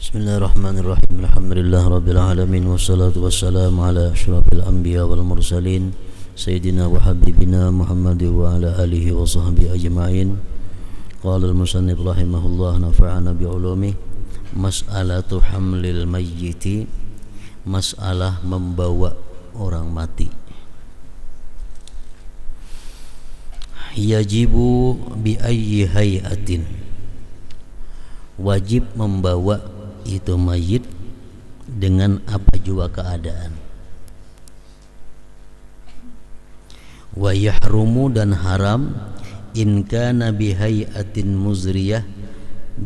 Bismillahirrahmanirrahim. Alhamdulillahirabbil alamin wassalatu wassalamu ala asyrafil anbiya wal mursalin sayyidina wa habibina Muhammad wa ala alihi wa sahbihi ajma'in. Qala al-musannif rahimahullah nafa'ana bi ulumi. Mas'alatu hamlil mayyiti, masalah membawa orang mati. Yajibu bi ayyi hayatin, wajib membawa itu mayit dengan apa jua keadaan. Wa yahrumu, dan haram, in kana bi hayatin muzriyah,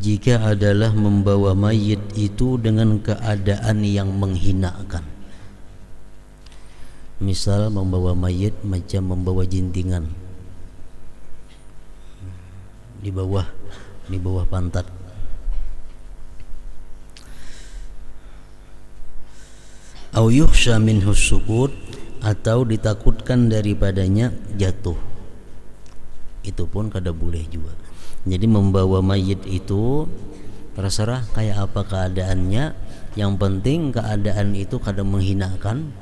jika adalah membawa mayit itu dengan keadaan yang menghinakan. Misal membawa mayit macam membawa jintingan di bawah pantat. Au yukhsha minhu sukut, atau ditakutkan daripadanya jatuh. Itu pun kada boleh juga. Jadi membawa mayit itu terserah kayak apa keadaannya, yang penting keadaan itu kada menghinakan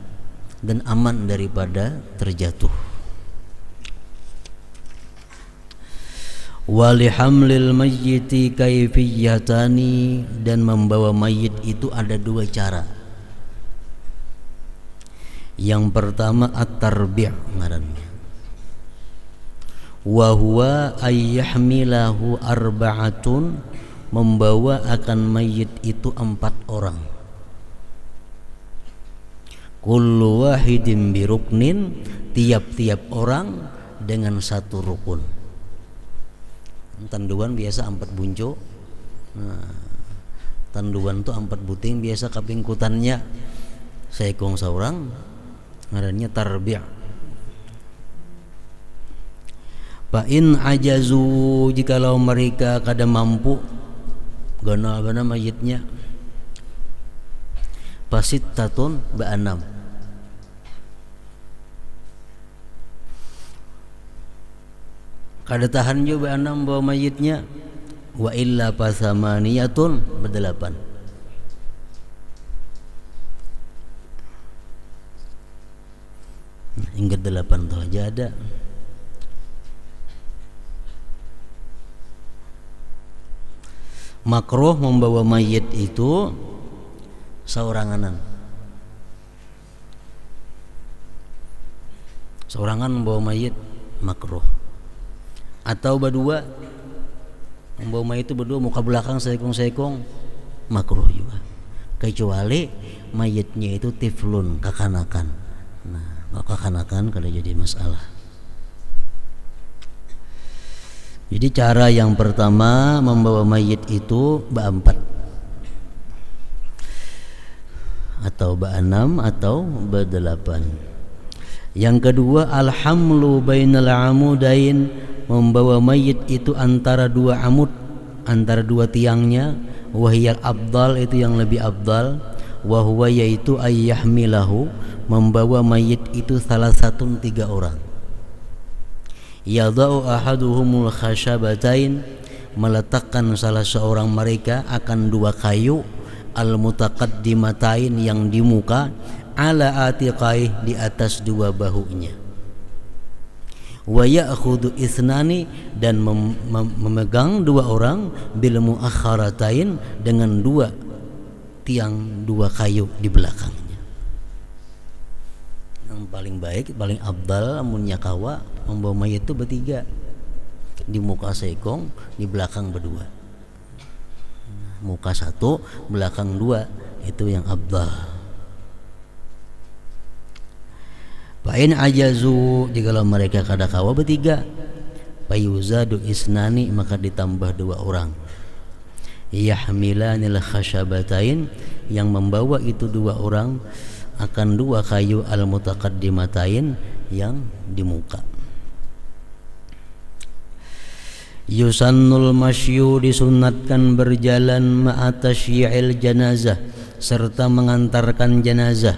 dan aman daripada terjatuh. Wali hamlil mayyiti kaifiyatani, dan membawa mayit itu ada dua cara. Yang pertama at-tarbi' ngarannya. Wa huwa ayyahmilahu arba'atun, membawa akan mayit itu 4 orang. Kullu wahidin biruknin, tiap-tiap orang dengan satu rukun. Tanduan biasa 4 bunco. Tanduan tuh 4 buting biasa kapingkutannya seekong seorang, ngarannya tarbi'. Fa in ajazu, jikalau mereka kada mampu gana mayitnya, fasittatun ba'anam, kada tahan juga ba'anam bawa mayitnya. Wa illa pasamaniyatun berdelapan. Hingga 8 tuh aja ada. Makruh membawa mayit itu seoranganan. Seorangan membawa mayit makruh. Atau berdua, membawa mayit itu berdua muka belakang sekong-sekong, makruh juga. Kecuali mayitnya itu tiflun, kekanakan. Nah, kalau kekanakan kada jadi masalah. Jadi cara yang pertama membawa mayit itu ba-4 atau ba-6 atau ba-8. Yang kedua alhamlu bainal amudain, membawa mayit itu antara 2 amud, antara 2 tiangnya. Wahiyal abdal, itu yang lebih abdal. Wahwa, yaitu ayyahmilahu, membawa mayit itu salah satu 3 orang. Yadau ahaduhumul khashabatain, meletakkan salah seorang mereka akan 2 kayu, al-mutaqaddimatain, yang di muka, ala atiqai, di atas 2 bahunya. Wa ya'khudhu ithnani, dan memegang 2 orang, bil muakharatain, dengan 2 tiang, 2 kayu di belakangnya. Yang paling baik, paling abdal amunnya kawa membawa mayit itu bertiga, di muka sekong, di belakang berdua. Muka 1, belakang 2, itu yang abdal. Fa'in ajazu, jikalau mereka kada kawa bertiga, fayuzadu isnani, maka ditambah 2 orang. Yahmilanil khashabatain, yang membawa itu 2 orang akan 2 kayu al-mutaqaddimatain, yang di muka. Yusannul masyu, disunatkan berjalan, ma'atasyi'il janazah, serta mengantarkan jenazah.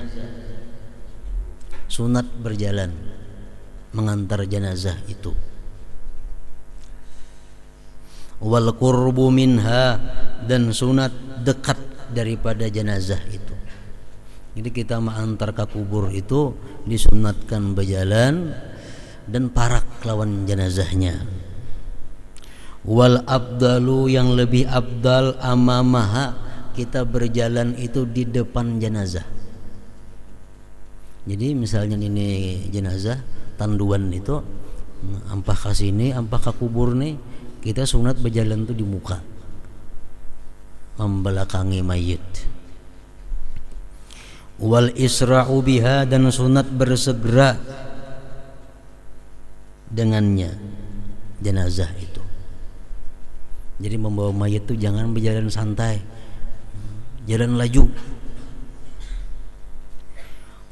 Sunat berjalan mengantar jenazah itu. Wal qurbu minha, dan sunat dekat daripada jenazah itu. Jadi kita mengantar ke kubur itu disunatkan berjalan dan parak lawan jenazahnya. Wal abdalu, yang lebih abdal, amamaha, kita berjalan itu di depan jenazah. Jadi misalnya ini jenazah tanduan itu ampah ke sini, ampah ke kubur nih, kita sunat berjalan tuh di muka, membelakangi mayit. Wal isra'u biha, dan sunat bersegera dengannya jenazah itu. Jadi membawa mayit itu jangan berjalan santai, jalan laju.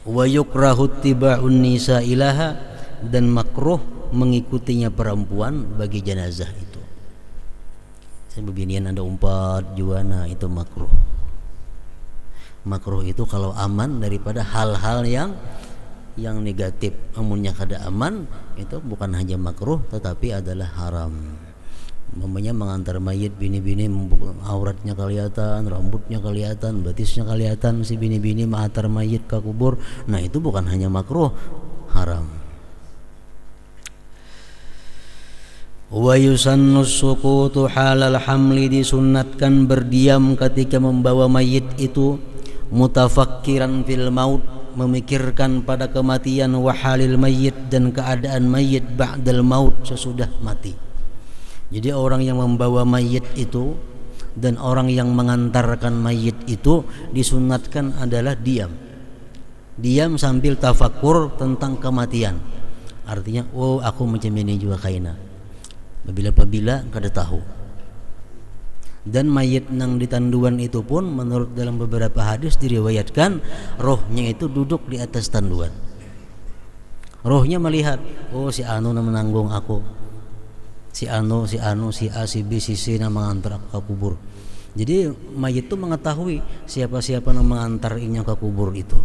Wa yukrahu tiba'un nisa ilaha, dan makruh mengikutinya perempuan bagi jenazah itu. Saya beginian ada umpat juana, itu makruh. Makruh itu kalau aman daripada hal-hal yang negatif. Amunnya kada aman itu bukan hanya makruh tetapi adalah haram. Mamanya mengantar mayit, bini-bini auratnya kelihatan, rambutnya kelihatan, betisnya kelihatan, si bini-bini mengantar mayit ke kubur. Nah itu bukan hanya makruh, haram. Wa yusannu sukutu halal hamli, disunnatkan berdiam ketika membawa mayit itu, mutafakkiran fil maut, memikirkan pada kematian, wa halil mayit, dan keadaan mayit ba'dal maut, sesudah mati. Jadi orang yang membawa mayit itu dan orang yang mengantarkan mayit itu disunatkan adalah diam. Diam sambil tafakkur tentang kematian. Artinya, oh aku macam ini juga kaina. Bila kada tahu. Dan mayit nang ditanduan itu pun menurut dalam beberapa hadis diriwayatkan rohnya itu duduk di atas tanduan. Rohnya melihat, oh si anu na menanggung aku, si anu, si A, si B, si C na mengantar aku ke kubur. Jadi mayit itu mengetahui siapa-siapa yang mengantarnya ke kubur itu.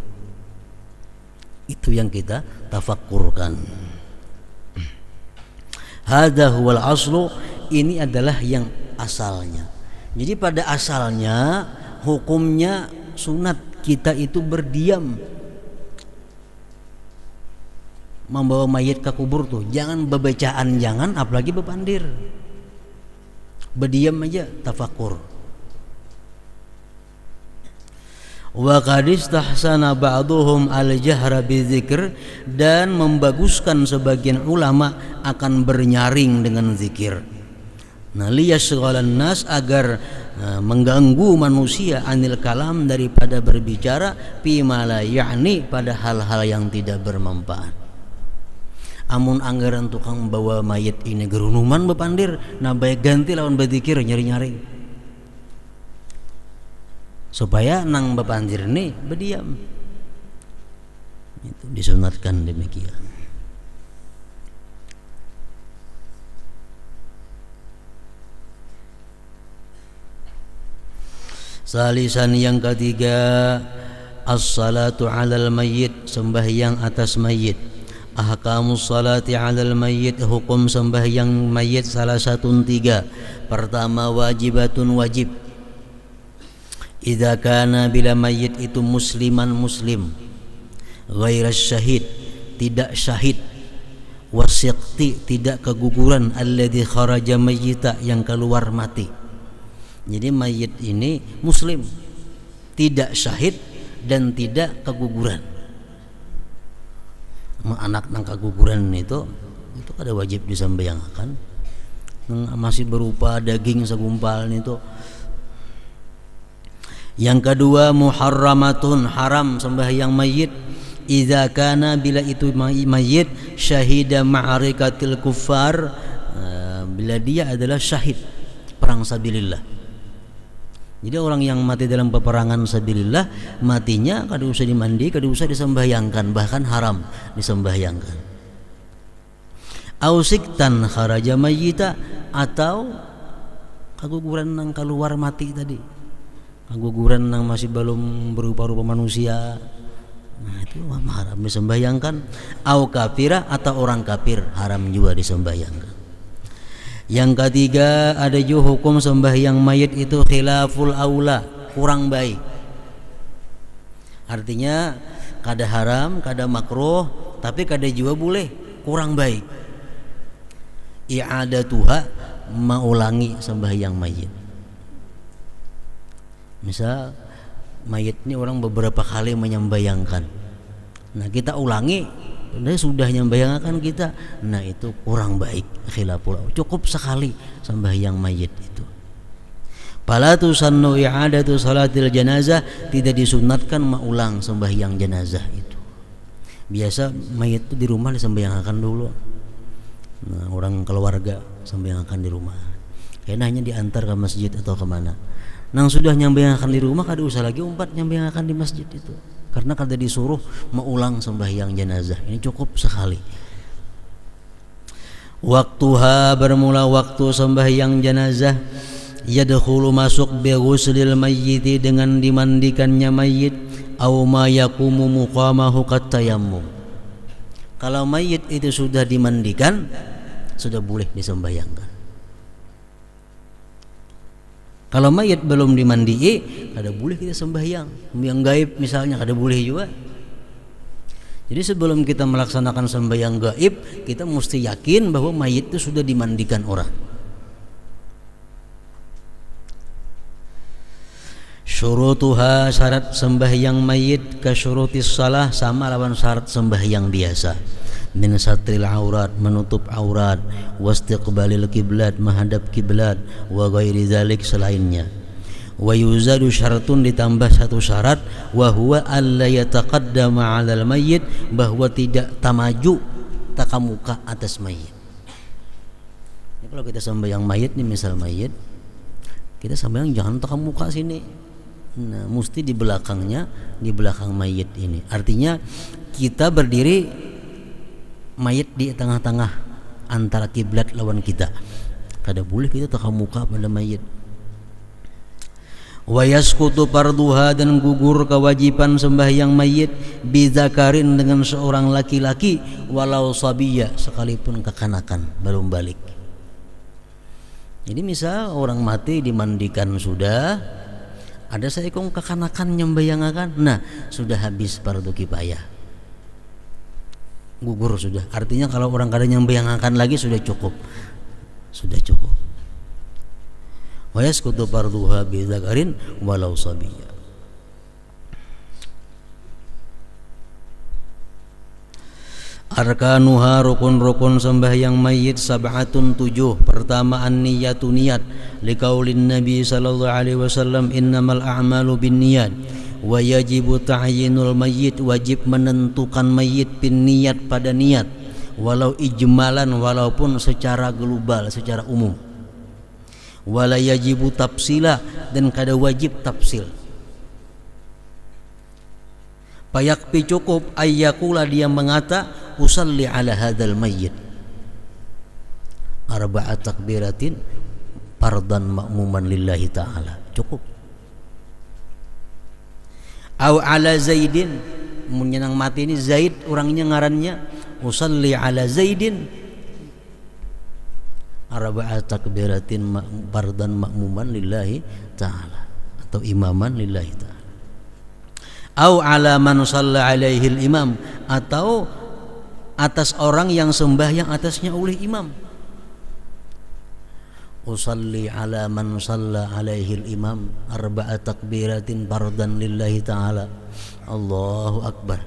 Itu yang kita tafakkurkan. Hadza huwal aslu, ini adalah yang asalnya. Jadi pada asalnya hukumnya sunat kita itu berdiam membawa mayit ke kubur tuh. Jangan bebacaan, jangan, apalagi bepandir. Berdiam aja, tafakkur. Wa qad istahsana ba'dhum al-jahra bidzikr, dan membaguskan sebagian ulama akan bernyaring dengan zikir. Nah, liyashghalan nas, agar mengganggu manusia anil kalam, daripada berbicara fi ma la ya'ni, pada hal-hal yang tidak bermanfaat. Amun anggaran tukang bawa mayit ini gerunuman bepandir, nah baik ganti lawan berzikir nyari-nyari. Supaya nang bepandir ini berdiam. Itu disunatkan demikian. Salisan, yang ketiga, as-salatu 'alal mayyit, sembahyang atas mayit. Ahkamus salati 'alal mayyit, hukum sembahyang mayit salah satu 3. Pertama, wajibatun, wajib. Idza kana, bila mayit itu musliman, muslim, ghairas syahid, tidak syahid, wasiqti, tidak keguguran, alladzi kharaja mayyita, yang keluar mati. Jadi mayit ini muslim, tidak syahid dan tidak keguguran. Anak nang keguguran itu kada wajib disembahyangkan. Masih berupa daging segumpal itu. Yang kedua, muharramatun, haram sembahyang mayit. Idza kana, bila itu mayit syahida ma'arikatil kuffar, bila dia adalah syahid perang sabilillah. Jadi orang yang mati dalam peperangan sabilillah, matinya kada usah dimandi, kada usah disembahyangkan, bahkan haram disembahyangkan. Ausiktan kharaja mayyita, atau keguguran nang keluar mati tadi, keguguran nang masih belum berupa-rupa manusia, nah itu haram disembahyangkan. Au kafira, atau orang kafir, haram juga disembahyangkan. Yang ketiga, ada juga hukum sembahyang mayit itu khilaful aula, kurang baik. Artinya kada haram, kada makruh, tapi kada juga boleh, kurang baik. I'adatuha, mengulangi sembahyang mayit. Misal mayit ini orang beberapa kali menyembayangkan, nah kita ulangi, sudah nyembayangkan kita, nah itu kurang baik, khilaful. Cukup sekali sembahyang mayit itu. Fala tusannu i'adatu salatil janazah, tidak disunatkan mengulang sembahyang jenazah itu. Biasa mayit itu di rumah disembayangkan dulu. Nah, orang keluarga sembayangkan di rumah. Kayaknya hanya diantar ke masjid atau kemana. Nang sudah nyembayangkan di rumah kada usah lagi umpat nyembayangkan di masjid itu. Karena kada disuruh mengulang sembahyang jenazah. Ini cukup sekali. Waktuha, bermula waktu sembahyang jenazah. Yadkhulu, masuk bi ghuslil mayyiti, dengan dimandikannya mayit, au ma yaqumu muqamahu katayammum. Kalau mayit itu sudah dimandikan, sudah boleh disembahyangkan. Kalau mayit belum dimandii, kada boleh kita sembahyang. Yang gaib misalnya kada boleh juga. Jadi sebelum kita melaksanakan sembahyang gaib, kita mesti yakin bahwa mayit itu sudah dimandikan orang. Syurutuha, syarat sembahyang mayit, ka syurutis salah, sama lawan syarat sembahyang biasa. Min satril aurat, menutup aurat, wastiqbalil kiblat, menghadap kiblat, wa ghairi zalik, selainnya. Wa yuzadu syaratun, ditambah satu syarat, wa huwa alla yataqaddama 'alal mayyit, bahwa tidak tamaju, takamuka atas mayit. Ya, kalau kita sembahyang mayit nih, misal mayit, kita sembahyang jangan takamuka sini. Nah, mesti di belakangnya, di belakang mayit ini. Artinya kita berdiri, mayit di tengah-tengah antara kiblat lawan kita. Kada boleh kita takamuka pada mayit. Wa yasqutu farduha, dan gugur kewajiban sembahyang mayit, bizakarin, dengan seorang laki-laki, walau sabiyya, sekalipun kekanakan belum balik. Jadi misal orang mati dimandikan sudah, ada seekong kekanakan nyembayangakan, nah sudah habis fardu kifayah, gugur sudah. Artinya kalau orang kada nyembayangakan lagi sudah cukup, sudah cukup. Wa yasqutu farduha bi dzakarin walau sabiyya. Arkanuha, rukun-rukun sembahyang mayit, sab'atun, 7. Pertama, an-niyatu, niat, liqaulin Nabi sallallahu alaihi wasallam, innamal a'malu binniyat, wa yajibu ta'yinul mayyit, wajib menentukan mayit bin niat, pada niat, walau ijmalan, walaupun secara global, secara umum. Wala yajibu tafsila, dan kada wajib tafsil. Payakpi, cukup, ayyakula, dia mengata, usalli ala hadzal mayyit arba'at takbiratin fardan ma'muman lillahi ta'ala, cukup. Au ala Zaidin, menyenang mati ini Zaid orangnya ngarannya, usalli ala Zaidin arba'at takbiratin fardan ma'muman lillahi ta'ala, atau imaman lillahi ta'ala. Au ala man shalla alaihi al-imam, atau atas orang yang sembahyang atasnya oleh imam. Usalli ala man shalla alaihi al-imam arba'a takbiratin fardan lillahi ta'ala. Allahu akbar.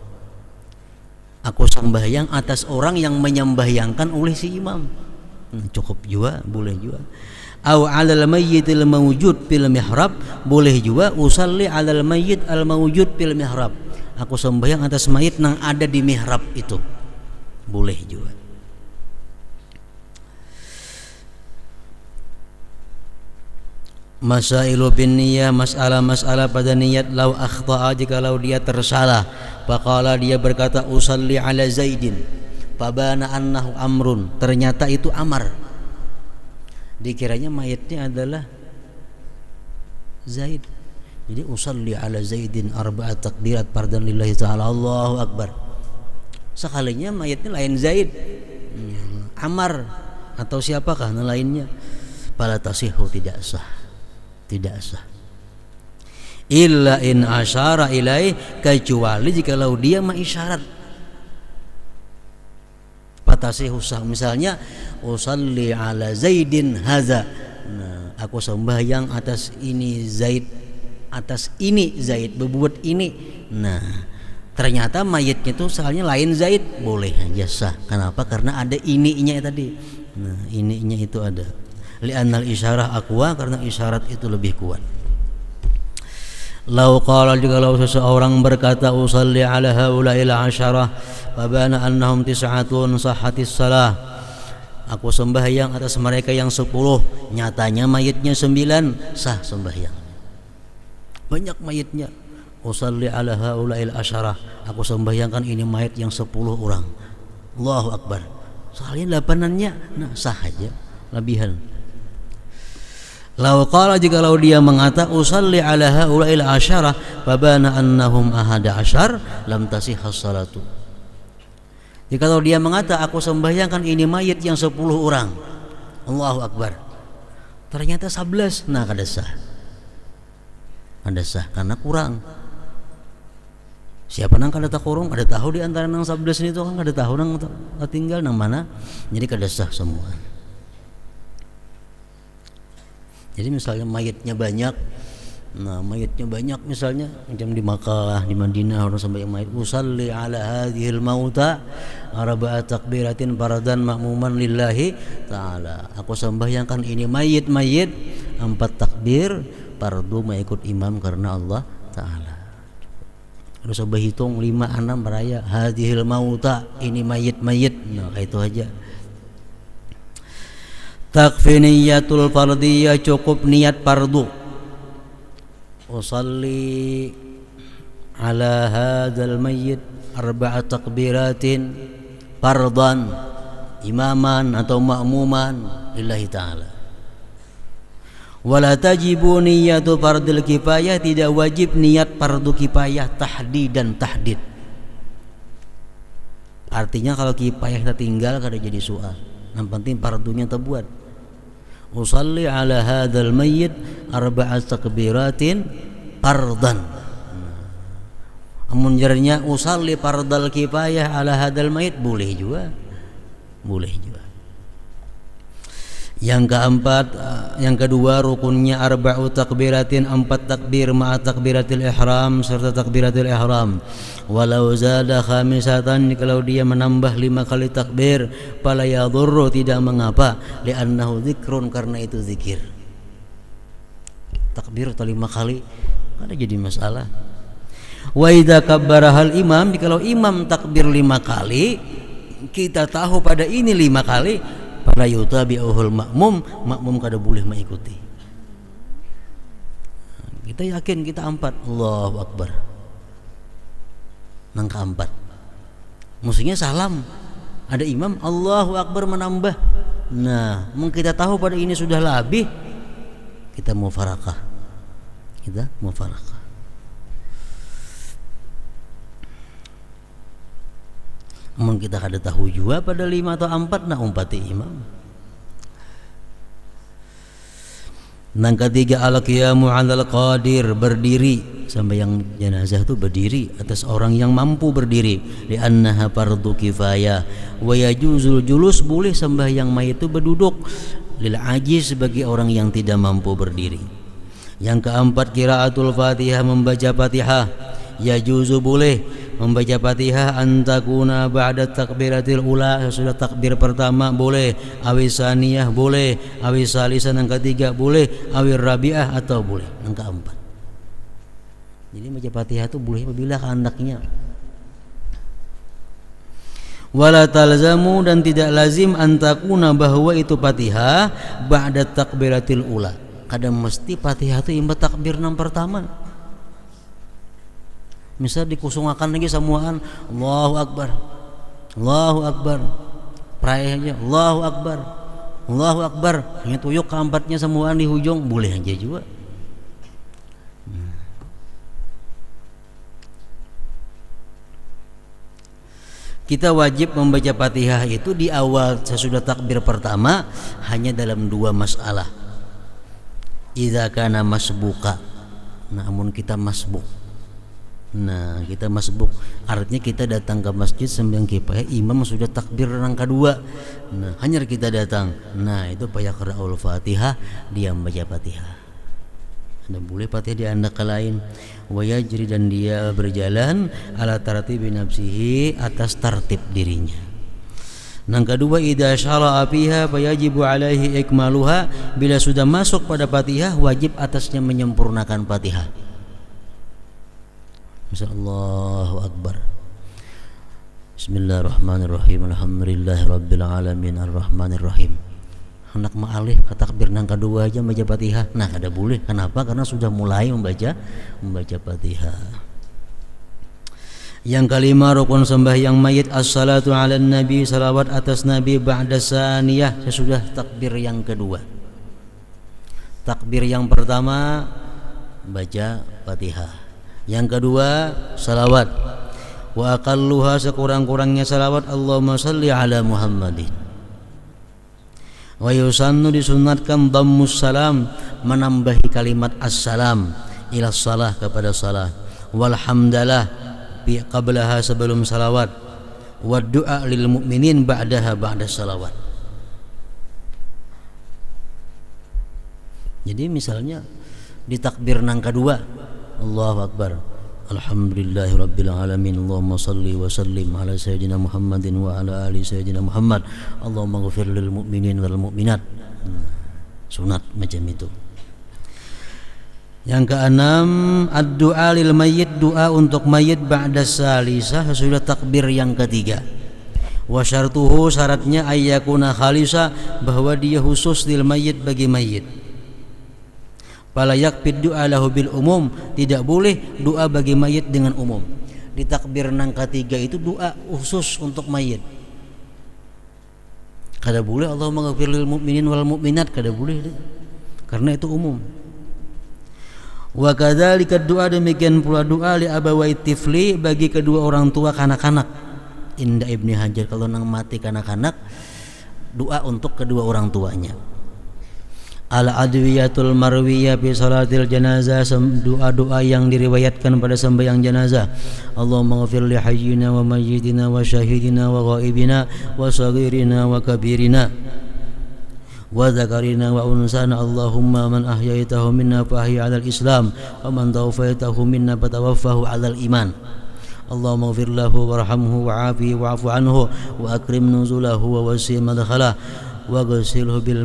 Aku sembahyang atas orang yang menyembahyangkan oleh si imam. Cukup juga, boleh juga. Au 'alal mayyitil mawjud fil mihrab, boleh juga. Usalli 'alal mayyit al mawjud fil mihrab, aku sembahyang atas mayit yang ada di mihrab itu, boleh juga. Masailu bin niyah, masalah pada niat. Lau akhta'a, jikalau dia tersalah, faqala, dia berkata, usalli ala Zaidin, fabana annahu amrun, ternyata itu amar, dikiranya mayatnya adalah Zaid. Jadi usalli ala Zaidin arba'at takbirat fardan lillahi ta'ala. Allahu akbar. Sekalinya mayatnya lain Zaid, Amar atau siapakah lainnya. Fala tasihhu, tidak sah, tidak sah. illa in asyara ilaih, kecuali jikalau dia mengisyarat. Fatasihu sah, misalnya usalli ala Zaidin haza, nah, aku sembahyang atas ini Zaid, atas ini Zaid berbuat ini. Nah, ternyata mayitnya itu soalnya lain Zaid, boleh aja sah. Kenapa? Karena ada ininya tadi. Nah, ininya itu ada. Li'annal isyarah aqwa, karena isyarat itu lebih kuat. Lau qala, jikalau seseorang berkata usalli ala haula'il asyarah fabana annahum tis'atun sahhatis salah, aku sembahyang atas mereka yang 10, nyatanya mayitnya 9, sah sembahyang. Banyak mayitnya. Usalli ala haula'il asyarah, aku sembahyangkan ini mayit yang 10 orang. Allahu akbar. Soalnya 8-annya, nah sah aja, lebihan. Lau qala, jikalau dia mengata usalli ala haula'il asyarah fabana annahum ahada asyar lam tasihhas salatu. Jikalau dia mengata aku sembahyangkan ini mayit yang 10 orang, Allahu akbar, ternyata 11, nah kada sah. Kada sah karena kurang. Siapa nang kada takurung, kada tahu di antara nang 11 itu kan kada tahu nang tinggal nang mana, jadi kada sah semua. Jadi misalnya mayitnya banyak, nah mayitnya banyak misalnya macam di Makkah, di Madinah orang sembahyang mayit, usalli ala hadhil mauta arba'a takbiratin faradan ma'muman lillahi ta'ala, aku sembahyangkan ini mayit-mayit 4 takbir fardu mengikut imam karena Allah ta'ala. Harus berhitung 5, 6 beraya hadhil mauta, ini mayit-mayit, nah kayak itu aja. Takfi niyatul fardiyah, cukup niat fardu. Usalli ala hadzal mayyit 4 takbiratin fardan imaman atau ma'muman lillahi ta'ala. Wala tajibu niyatu fardil kifayah, tidak wajib niat fardu kifayah tahdid dan tahdid. Artinya kalau kifayah kita tinggal kada jadi soal, yang penting fardunya terbuat. Usalli ala hadzal mayyit 4 takbiratin fardan. Amun jarnya usalli fardal kifayah ala hadzal mayyit, boleh juga. Boleh juga. Yang keempat, yang kedua rukunnya 4 takbiratin, 4 takbir ma'a takbiratil ihram serta takbiratul ihram. Walau zada khamisatan, kalau dia menambah 5 kali takbir, fala yadhurru, tidak mengapa, li'annahu dzikrun, karena itu zikir. Takbir 5 kali ada jadi masalah. Wa idza kabbara hal imam, kalau imam takbir 5 kali, kita tahu pada ini 5 kali, fala yutabi'uhul makmum, makmum kada boleh mengikuti. Kita yakin kita 4, Allahu akbar, nang keempat musuhnya salam, ada imam Allahu akbar menambah, nah mungkin kita tahu pada ini sudah lebih, kita mufarakah, kita mufarakah. Mungkin kita kada tahu juga pada 5 atau 4, nak umpati imam. Yang ketiga al-qiyamu 'alal qadir, berdiri, sembahyang jenazah itu berdiri atas orang yang mampu berdiri, li'annaha fardhu kifayah. Wa yajuzul julus, boleh sembahyang mayit itu berduduk, lil ajiz, bagi orang yang tidak mampu berdiri. Yang keempat qiraatul Fatihah, membaca Fatihah, yajuzu, boleh membaca Fatihah antakuna ba'da takbiratil ula, sudah takbir pertama boleh, awis saniyah boleh, awis salisan yang ketiga boleh, awis rabi'ah atau boleh yang keempat. Jadi membaca Fatihah itu boleh apabila kehendaknya. Wala talzamu, dan tidak lazim antakuna, bahwa itu Fatihah ba'da takbiratil ula, kadang mesti Fatihah itu imba takbir yang pertama. Misal dikusungakan lagi semuaan Allahu akbar, Allahu akbar, praihnya Allahu akbar, Allahu akbar, hanya tuyuk keempatnya semuaan di hujung, boleh aja juga. Kita wajib membaca Fatihah itu di awal sesudah takbir pertama hanya dalam 2 masalah. Idza kana masbuka, namun kita masbuk. Nah, kita masbuk artinya kita datang ke masjid sembahyang kifayah, imam sudah takbir rangka 2. Nah, hanya kita datang. Nah, itu fayaqra'ul Fatihah, dia membaca Fatihah. Anda boleh Fatihah di anda ke lain. Wa yajri, dan dia berjalan ala tartibi nafsihi, atas tertib dirinya. Yang kedua, idza syara'a fiha fayajibu alaihi ikmaluha, bila sudah masuk pada Fatihah wajib atasnya menyempurnakan Fatihah. Allahu akbar. Bismillahirrahmanirrahim. Alhamdulillahirabbil alamin arrahmanirrahim. Hendak ma'alih takbir nang kedua aja membaca Fatihah. Nah, kada boleh. Kenapa? Karena sudah mulai membaca Fatihah. Yang kelima, rukun sembahyang mayit as-salatu 'alan nabi, salawat atas nabi ba'da saniyah, sesudah takbir yang kedua. Takbir yang pertama baca Fatihah. Yang kedua salawat. Wa aqalluha, sekurang-kurangnya salawat, Allahumma shalli ala Muhammadin. Wa yusannu, disunatkan dhammus salam, menambahi kalimat assalam ila salah, kepada salah. Walhamdalah qablaha, sebelum salawat. Wa du'a lil mu'minin ba'daha, ba'da salawat. Jadi misalnya di takbir nang kedua, Allahu akbar, alhamdulillahirabbil alamin, Allahumma shalli wa sallim ala sayyidina Muhammadin wa ala ali sayyidina Muhammad, Allahumma ghfir lil mu'minin wal mu'minat. Sunat macam itu. Yang keenam, ad-du'a lil mayyit, doa untuk mayit ba'da salisah, sesudah takbir yang ketiga. Wa syartuhu, syaratnya ayyakuna khalisa, bahwa dia khusus lil mayyit, bagi mayit. Fala yakfid du'a lahu bil umum, tidak boleh doa bagi mayit dengan umum. Di takbir nang ketiga itu doa khusus untuk mayit. Kada boleh Allahumma ghafir lil mu'minin wal mu'minat, kada boleh, karena itu umum. Wa kadzalika doa, demikian pula doa li abawai tifli, bagi kedua orang tua kanak-kanak. Inda Ibnu Hajar, kalau nang mati kanak-kanak, doa untuk kedua orang tuanya. Al-adwiyatul marwiyah fi salatil janazah, doa-doa yang diriwayatkan pada sembahyang jenazah. Allahumma ghafir li hayyina wa mayyitina wa syahidina wa ghaibina wa saghirina wa kabirina wa dzakarina wa unsana. Allahumma man ahyaitahu minna fa ahyi 'alal islam wa man tawaffaytahu minna fa tawaffahu 'alal iman. Allahumma ghafir lahu warhamhu wa'afihi wa'fu anhu wa akrim nuzulahu wa wasi' madkhalah wa ghasilhu bil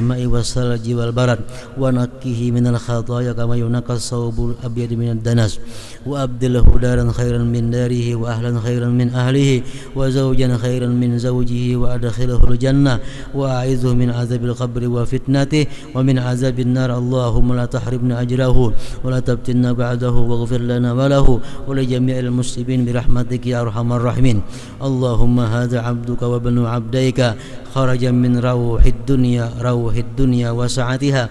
ma'i wassalji wal barad wa nakkihi minal khataaya kama yunqas sawbul abyad minad danas wa abdilhu daran khairan min darihi wa ahlan khairan min ahlihi wa zawjan khairan min zawjihi wa adkhilhu al jannah wa a'idhu min azabil qabri wa fitnatihi wa min azabin nar. Allahumma la tahrimna ajrahu wa la tabtinna ba'dahu waghfir lana wa lahu wa li jami'il muslimin bi rahmatika ya arhamar rahimin. Allahumma hadha 'abduka wa ibnu 'abdika kharaja min rawhid dunya wa sa'atiha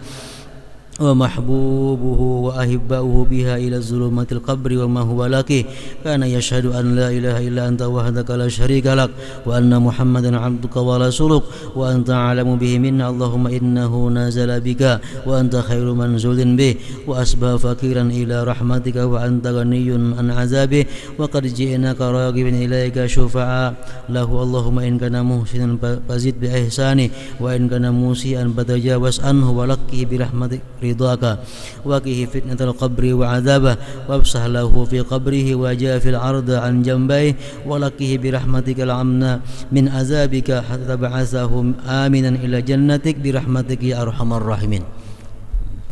wa mahbubuhu wa ahibbauhu biha ila zulumatil qabri wa ma huwa laki kana yashhadu an la ilaha illa anta wahdaka la syarika lak wa anna muhammadan abduka wa rasuluk wa anta a'lamu bihi minna. Allahumma innahu nazala bika wa anta khairu manzulin bih wa asbaha fakiran ila rahmatika wa anta ghaniyun an azabi wa qad ji'naka raghibin ilaika syufa'a lahu. Allahumma in kana muhsinan fazid bi ihsani wa in kana musian fatajawaz anhu wa laqih bi rahmatik ridhaka wa qihi fitnatal qabri wa adzabah wabsah lahu fi qabrihi wa jafil arda an jambai wa laqihi bi rahmatikal amna min azabika hatta ba'athahu aminan ila jannatik bi rahmatika ya arhamar rahimin.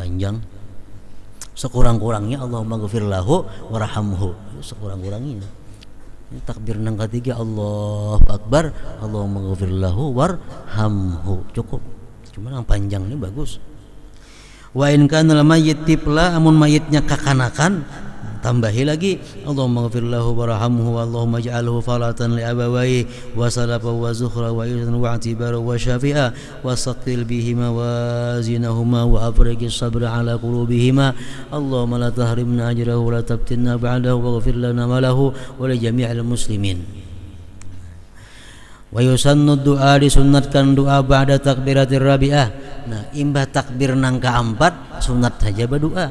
Panjang. Sekurang-kurangnya Allahumma ghafir lahu warhamhu, sekurang-kurangnya. Ini takbir nang ketiga Allahu akbar, Allahumma ghafir lahu warhamhu, cukup. Cuma yang panjang ini bagus. Wa in kana al-mayyit tifla, amun mayitnya kekanakan, tambahi lagi Allahumma ghfir lahu warhamhu Allahumma ij'alhu falatan li abawayhi wa salafa wa zukhra wa yuzan wa i'tibara wa syafi'a wa saqil bihima wa zinahuma wa afriqis sabra ala qulubihima. Allahumma la tahrimna ajrahu wa la tabtinna ba'dahu wa ghfir lana wa lahu wa li jami'il muslimin. Wa yusannu du'a, disunnatkan doa ba'da takbiratir rabi'ah. Nah, imbah takbir nang keempat sunat saja berdoa.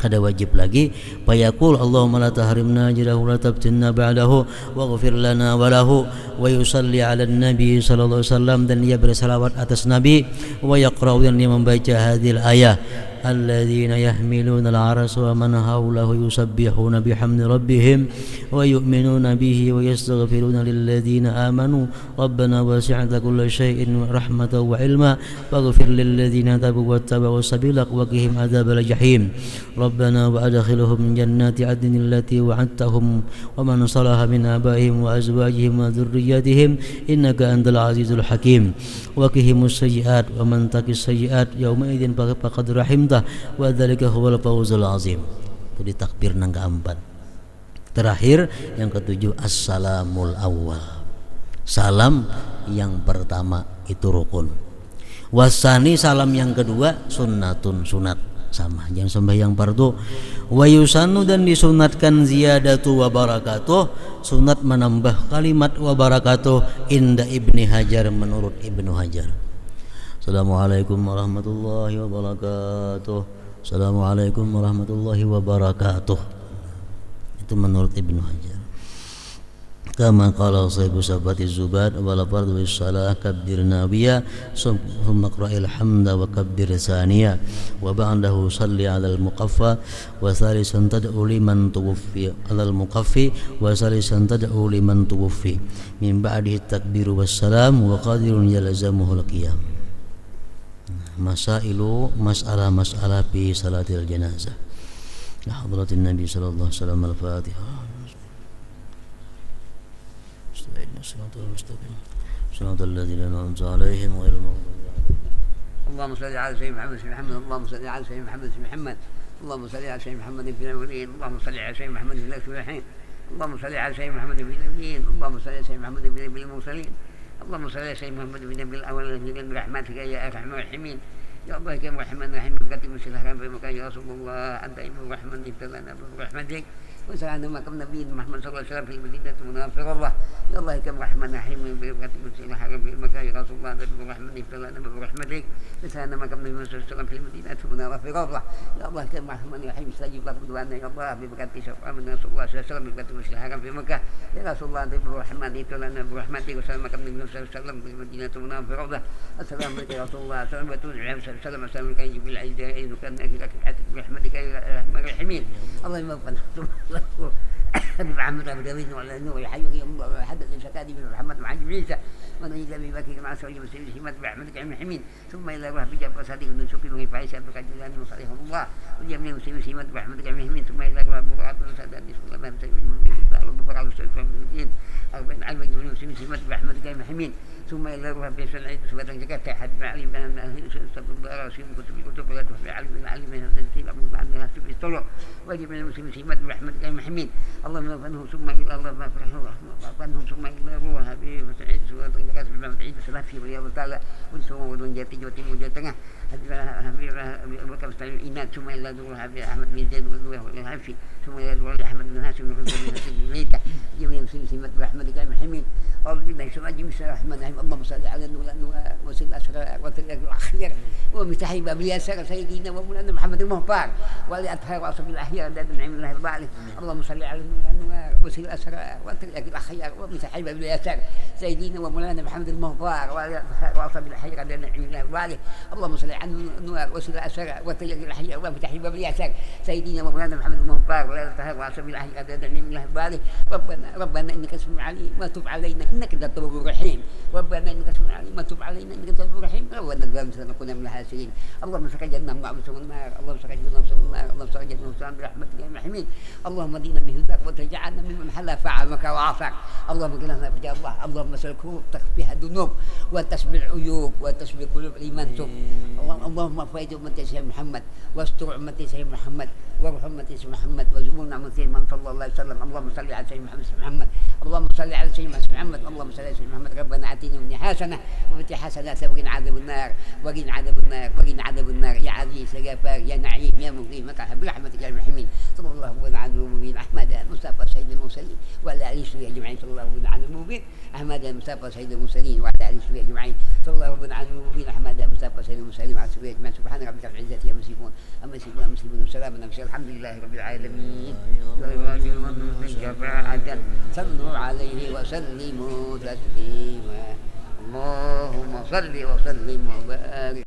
ada wajib lagi. Fayaqul Allahumma la tahrimna ajrahu la tabtinna ba'dahu waghfir lana wa lahu wa yusalli 'ala nabi sallallahu alaihi wasallam, dan dia bersalawat atas nabi. Wa yaqra'u, dan dia membaca hadhil ayah alladzina yahmiluna al-'arsha wa man hawlahu yusabbihuna bihamdi rabbihim wa yu'minuna bihi wa yastaghfiruna lilladzina amanu rabbana wasi'ta kulla syai'in rahmatan wa ilma faghfir lilladzina tabu wattaba'u sabilak wa qihim adzabal jahim rabbana wa adkhilhum jannati 'adnin allati wa'adtahum wa man salaha min abaihim wa azwajihim wa dhurriyyatihim innaka antal azizul hakim wa qihimus sayyi'at wa man taqis sayyi'at yauma idzin faqad rahimta wa dzalika huwal fawzul azim. Itu di takbir nang keempat. Terakhir yang ketujuh assalamul awal, salam yang pertama itu rukun. Wasani, salam yang kedua sunnatun, sunat, sama jangan sembahyang fardu. Wa yusannu, dan disunatkan ziyadatu wa barakatuh, sunat menambah kalimat wa barakatuh inda Ibni Hajar, menurut Ibnu Hajar. Assalamualaikum warahmatullahi wabarakatuh. Assalamualaikum warahmatullahi wabarakatuh. Itu menurut Ibnu Hajar. Kama qala sahibu sabati zubat wala fardu bis salah kabbir nabiya summa qra'il hamda wa kabbir saniya wa ba'dahu salli 'alal muqaffa wa salisan tad'u liman tuwaffi 'alal muqaffi wa salisan tad'u liman tuwaffi min ba'dihi takbiru wassalam wa qadirun yalzamuhu al-qiyam. Masailu, masalah fi salatil janazah. Ya hadratin Nabi sallallahu alaihi wasallam. Al-Fatihah. Shiratal mustaqim. Shiratal ladzina an'amta 'alaihim ghairil maghdubi 'alaihim. Allahumma shalli 'ala sayyidina Muhammad. Allahumma shalli 'ala sayyidina Muhammad. Allahumma shalli 'ala sayyidina Muhammad fil awwalin. Allahumma shalli 'ala sayyidina Muhammad fil akhirin. Allahumma shalli 'ala sayyidina Muhammad fil nabiyyin. Allahumma shalli 'ala sayyidina Muhammad fil mursalin. اللهم صل على سيدنا محمد بن الأول برحمتك يا أرحم الراحمين يا الله يا الرحمن الرحيم بكتب السلام بمكان يا رسول الله أنت ابن الرحمن ابتلنا برحمتك وسعنا مكان نبي محمد صلى الله عليه وسلم في المدينة المنافرة الله يا الله يا الرحمن الرحيم بكتب السلام بمكان يا رسول الله أنت ابن الرحمن ابتلنا برحمتك وسعنا مكان نبي محمد صلى الله عليه وسلم في المدينة المنافرة الله يا الله يا الرحمن الرحيم استجب لك بدعانا يا الله بكتب شفاعة من رسول الله صلى الله عليه وسلم بكتب السلام في مكة يا رسول الله أنت ابن الرحمن ابتلنا برحمتك وسعنا مكان نبي محمد صلى الله عليه وسلم في المدينة المنافرة الله السلام عليك يا رسول الله السلام عليكم السلام السلام عليك يا جبريل العزيز وكان لك برحمتك يا الرحمن الرحيم اللهم اغفر بمحمد ابو داوود وعلى النور يا حي يا الله حدث شكادي من محمد مع عيسى ونجد ابي بكر مع سوي مسلم سمات برحمتك يا الحميد ثم الى روح بجاب صديق بن سفيان بن فايس عبد الجلال وصالح الله وجميع المسلمين سمات برحمتك يا الحميد ثم الى روح بقعه سادات صلى الله عليه وسلم وبقعه الدين 40 علم جميع المسلمين سمات برحمتك يا الحميد ثم الى روح بيسال عيد سبات زكاه حد معلم بان استغفر الله رسول كتب ولا تخفي علم من التنزيل ابو عن الناس في الطرق وجميع المسلمين سمات برحمتك يا الحميد اللهم فانه ثم الى الله ما فرحه فانه ثم الى روح حبيب سعيد سوره الزكاه بما تعيد صلاه في رياض تعالى والسماء والجنه جوتي وجه tengah حبيب ابو بكر مستعين inat ثم الى روح حبيب احمد بن زيد والروح والعافي ثم الى روح احمد بن هاشم بن ميته جميع المسلمين سمات برحمتك يا الحميد أعوذ بالله من الشيطان الرجيم. بسم الله الرحمن الرحيم. اللهم صل على النور وسل الأسرار وتلك الأخيار ومفتاح باب اليسار سيدنا ومولانا محمد المختار ولأطهار وأصحاب الأحياء ذات النعيم الله البارك. اللهم صل على النور وسل الأسرار وتلك الأخيار ومفتاح باب اليسار سيدنا ومولانا محمد المختار ولأطهار وأصحاب الأحياء ذات النعيم الله البارك. اللهم صل على النور وسل الأسرار وتلك الأحياء ومفتاح باب اليسار سيدنا ومولانا محمد المختار ولأطهار وأصحاب الأحياء ذات النعيم الله البارك. ربنا إنك اسمع عليم وتب علينا إنك أنت التواب الرحيم. ربنا إنك اسمع عليم وتب علينا إنك أنت التواب الرحيم. ربنا ظلمنا نكون من الخاسرين. اللهم سقجنا مع مسلم النار. اللهم سقجنا مع مسلم النار. اللهم سقجنا مسلم برحمتك يا الرحيم. اللهم دينا بهداك وتجعلنا ممن حل فعلك وعصاك. اللهم قلنا في الله. اللهم سلكوب تخفيها الذنوب وتسبي العيوب وتسبي قلوب الإيمان توب. اللهم فايد أمتي سيدنا محمد واستر أمتي سيدنا محمد وارحم أمتي سيدنا محمد وزمونا من سيدنا صلى الله عليه وسلم. اللهم صل على سيدنا محمد. اللهم صل على سيدنا محمد. اللهم صل على سيدنا محمد. ربنا آتنا من حسنة وفي حسنات وقنا عذاب النار وقنا عذاب النار وقنا عذاب النار يا عزيز يا غفار يا نعيم يا مقيم برحمتك يا الرحيم. صلى الله على المبين أحمد المصطفى سيد المرسلين وعلى وعلى آله وصحبه أجمعين صلى الله على المبين أحمد المصطفى سيد المرسلين وعلى آله وصحبه أجمعين صلى الله على المبين أحمد المصطفى سيد المرسلين وعلى صحبه أجمعين سبحان ربك رب العزة عما يصفون أما يصفون وسلام على المرسلين الحمد لله رب العالمين صلوا عليه وسلموا تسليما اللهم صل وسلم وبارك